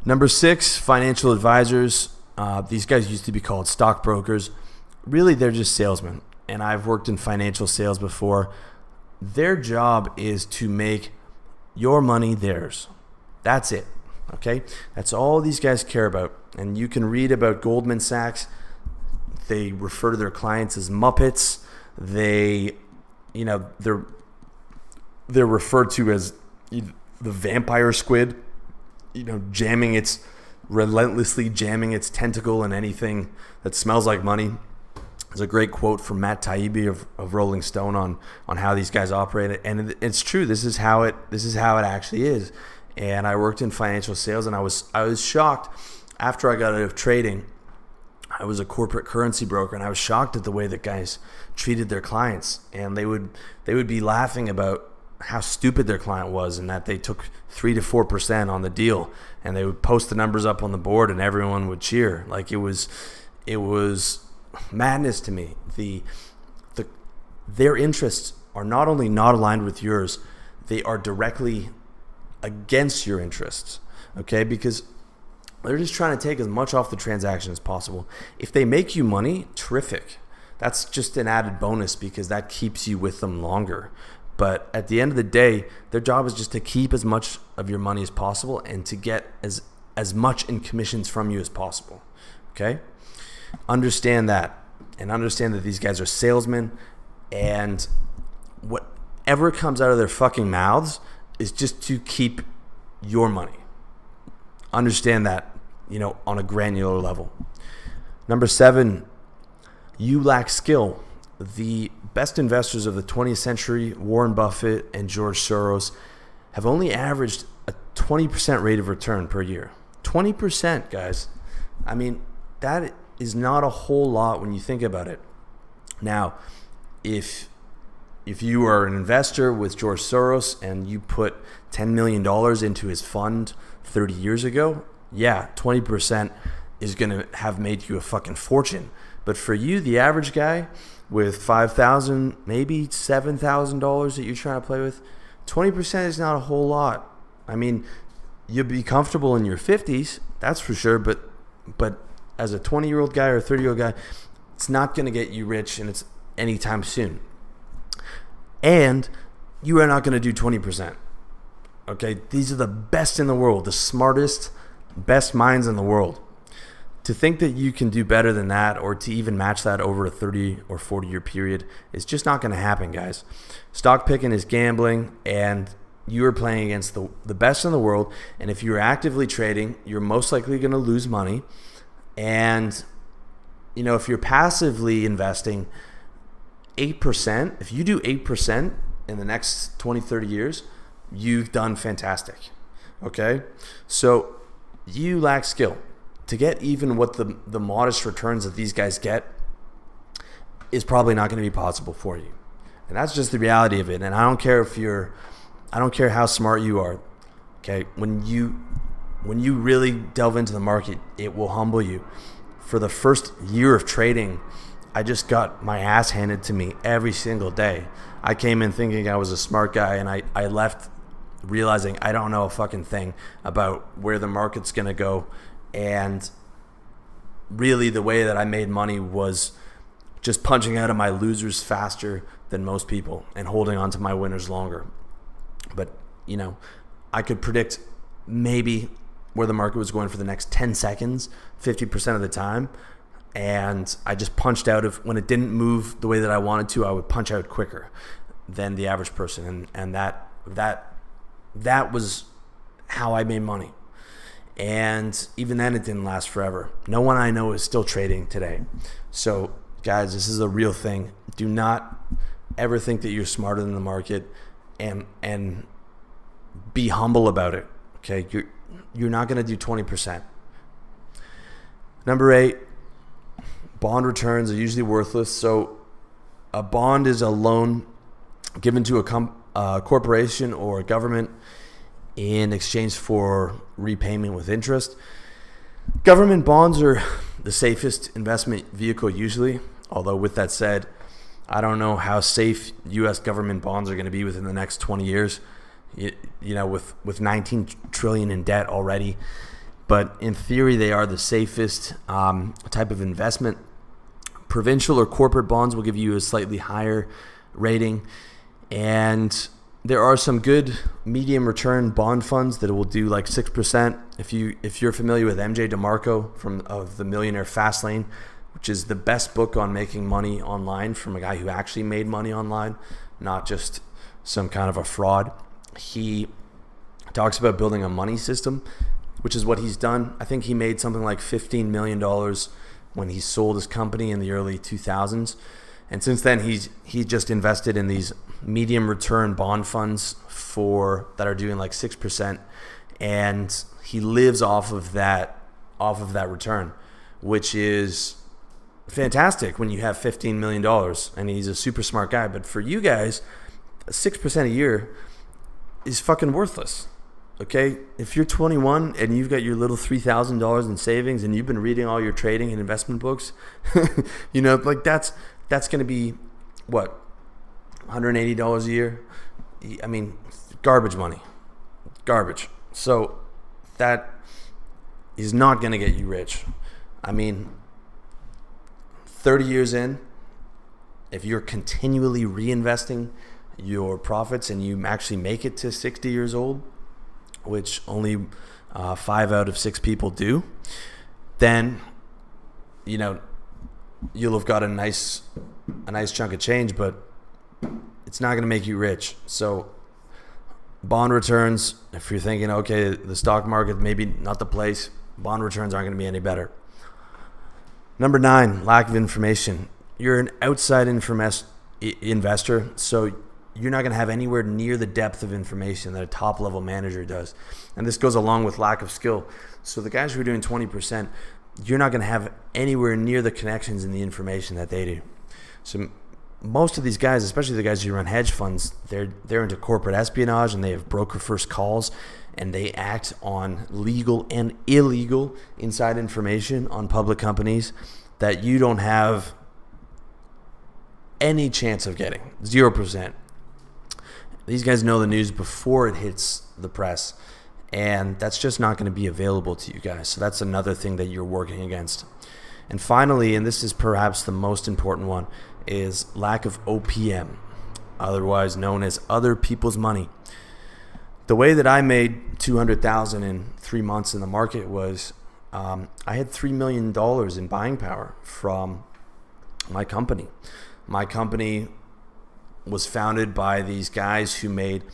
Number 6, financial advisors. These guys used to be called stockbrokers. Really, they're just salesmen. And I've worked in financial sales before. Their job is to make your money theirs. That's it. Okay? That's all these guys care about. And you can read about Goldman Sachs. They refer to their clients as Muppets. They're referred to as the vampire squid, relentlessly jamming its tentacle in anything that smells like money. There's a great quote from Matt Taibbi of Rolling Stone on how these guys operate, and it's true. This is how it actually is. And I worked in financial sales, and I was shocked after I got out of trading. I was a corporate currency broker, and I was shocked at the way that guys treated their clients, and they would be laughing about how stupid their client was, and that they took 3 to 4% on the deal, and they would post the numbers up on the board, and everyone would cheer. Like it was madness to me. Their interests are not only not aligned with yours, they are directly against your interests. Okay, because they're just trying to take as much off the transaction as possible. If they make you money, terrific. That's just an added bonus because that keeps you with them longer. But at the end of the day, their job is just to keep as much of your money as possible and to get as much in commissions from you as possible. Okay? Understand that, and understand that these guys are salesmen, and whatever comes out of their fucking mouths is just to keep your money. Understand that, on a granular level. Number 7, you lack skill. The best investors of the 20th century, Warren Buffett and George Soros, have only averaged a 20% rate of return per year. 20%, guys. I mean, that is not a whole lot when you think about it. Now, if you are an investor with George Soros and you put $10 million into his fund 30 years ago, yeah, 20% is going to have made you a fucking fortune. But for you, the average guy with $5,000, maybe $7,000 that you're trying to play with, 20% is not a whole lot. I mean, you'll be comfortable in your 50s, that's for sure, but as a 20-year-old guy or a 30-year-old guy, it's not going to get you rich, and it's anytime soon. And you are not going to do 20%. Okay? These are the best in the world, the smartest, best minds in the world. To think that you can do better than that, or to even match that over a 30 or 40-year period, is just not going to happen, guys. Stock picking is gambling, and you are playing against the best in the world. And if you're actively trading, you're most likely going to lose money. And, if you're passively investing 8%, if you do 8% in the next 20, 30 years, you've done fantastic. Okay? So you lack skill. To get even what the modest returns that these guys get is probably not going to be possible for you. And that's just the reality of it. And I don't care how smart you are. Okay? When you really delve into the market, it will humble you. For the first year of trading, I just got my ass handed to me every single day. I came in thinking I was a smart guy, and I left realizing I don't know a fucking thing about where the market's going to go. And really the way that I made money was just punching out of my losers faster than most people and holding on to my winners longer. But, I could predict maybe where the market was going for the next 10 seconds, 50% of the time. And I just punched out when it didn't move the way that I wanted to, I would punch out quicker than the average person. And that was how I made money. And even then, it didn't last forever. No one I know is still trading today. So, guys, this is a real thing. Do not ever think that you're smarter than the market, and be humble about it. Okay, you're not going to do 20%. Number 8, bond returns are usually worthless. So, a bond is a loan given to a corporation or a government in exchange for repayment with interest. Government bonds are the safest investment vehicle usually, although with that said, I don't know how safe U.S. government bonds are going to be within the next 20 years. With 19 trillion in debt already, but in theory, they are the safest type of investment. Provincial or corporate bonds will give you a slightly higher rating, and there are some good medium return bond funds that will do like 6%. If you're familiar with MJ DeMarco of the Millionaire Fastlane, which is the best book on making money online from a guy who actually made money online, not just some kind of a fraud. He talks about building a money system, which is what he's done. I think he made something like $15 million when he sold his company in the early 2000s. And since then, he just invested in these medium return bond funds that are doing like 6%. And he lives off of that return, which is fantastic when you have $15 million, and he's a super smart guy. But for you guys, 6% a year is fucking worthless. Okay, if you're 21 and you've got your little $3,000 in savings and you've been reading all your trading and investment books, like that's going to be what, $180 a year? I mean, garbage money, garbage. So that is not going to get you rich. I mean, 30 years in, if you're continually reinvesting your profits and you actually make it to 60 years old, which only 5 out of 6 people do, then you'll have got a nice chunk of change, but it's not going to make you rich. So bond returns, if you're thinking, okay, the stock market maybe not the place, bond returns aren't going to be any better. Number 9, lack of information. You're an outside investor, so you're not going to have anywhere near the depth of information that a top-level manager does. And this goes along with lack of skill. So the guys who are doing 20%, you're not going to have anywhere near the connections and the information that they do. So most of these guys, especially the guys who run hedge funds, they're into corporate espionage, and they have broker-first calls, and they act on legal and illegal inside information on public companies that you don't have any chance of getting. 0%. These guys know the news before it hits the press, and that's just not going to be available to you guys. So that's another thing that you're working against. And finally, and this is perhaps the most important one, is lack of OPM, otherwise known as other people's money. The way that I made $200,000 in 3 months in the market was I had $3 million in buying power from my company. My company was founded by these guys who made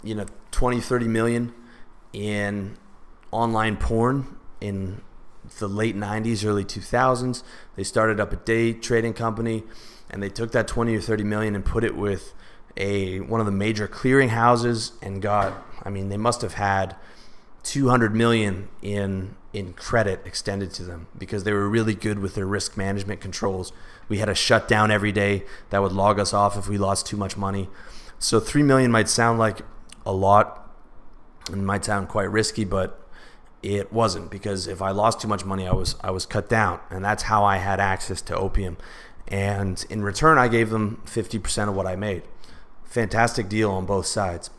20-30 million in online porn in the late 90s, early 2000s. They started up a day trading company, and they took that 20 or 30 million and put it with one of the major clearing houses, and they must have had 200 million in credit extended to them because they were really good with their risk management controls. We had a shutdown every day that would log us off if we lost too much money. So 3 million might sound like a lot and might sound quite risky, but it wasn't, because if I lost too much money, I was cut down, and that's how I had access to opium. And in return, I gave them 50% of what I made. Fantastic deal on both sides.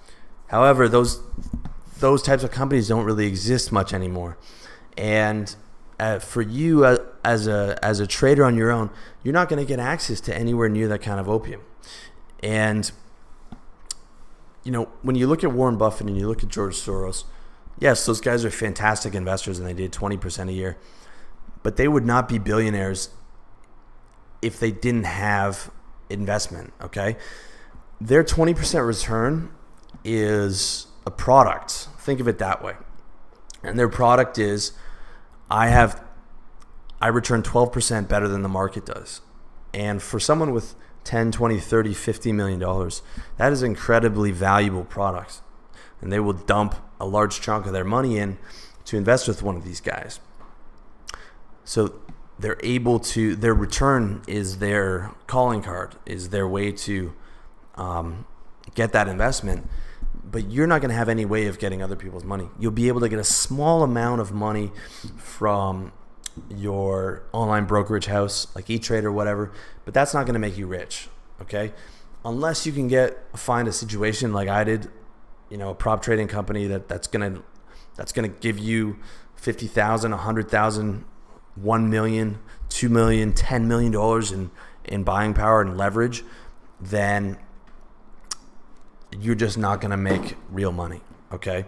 However, those types of companies don't really exist much anymore. And for you as a trader on your own, you're not going to get access to anywhere near that kind of opium. And when you look at Warren Buffett and you look at George Soros, yes, those guys are fantastic investors and they did 20% a year, but they would not be billionaires if they didn't have investment, okay? Their 20% return is a product. Think of it that way. And their product is, I return 12% better than the market does. And for someone with 10, 20, 30, $50 million, that is incredibly valuable products. And they will dump a large chunk of their money in to invest with one of these guys. So they're able to, their return is their calling card, is their way to get that investment. But you're not going to have any way of getting other people's money. You'll be able to get a small amount of money from your online brokerage house, like E-Trade or whatever, but that's not going to make you rich, okay? Unless you can find a situation like I did, a prop trading company that's going to give you $50,000, $100,000, $1 million, $2 million, $10 million in buying power and leverage, then you're just not going to make real money. Okay.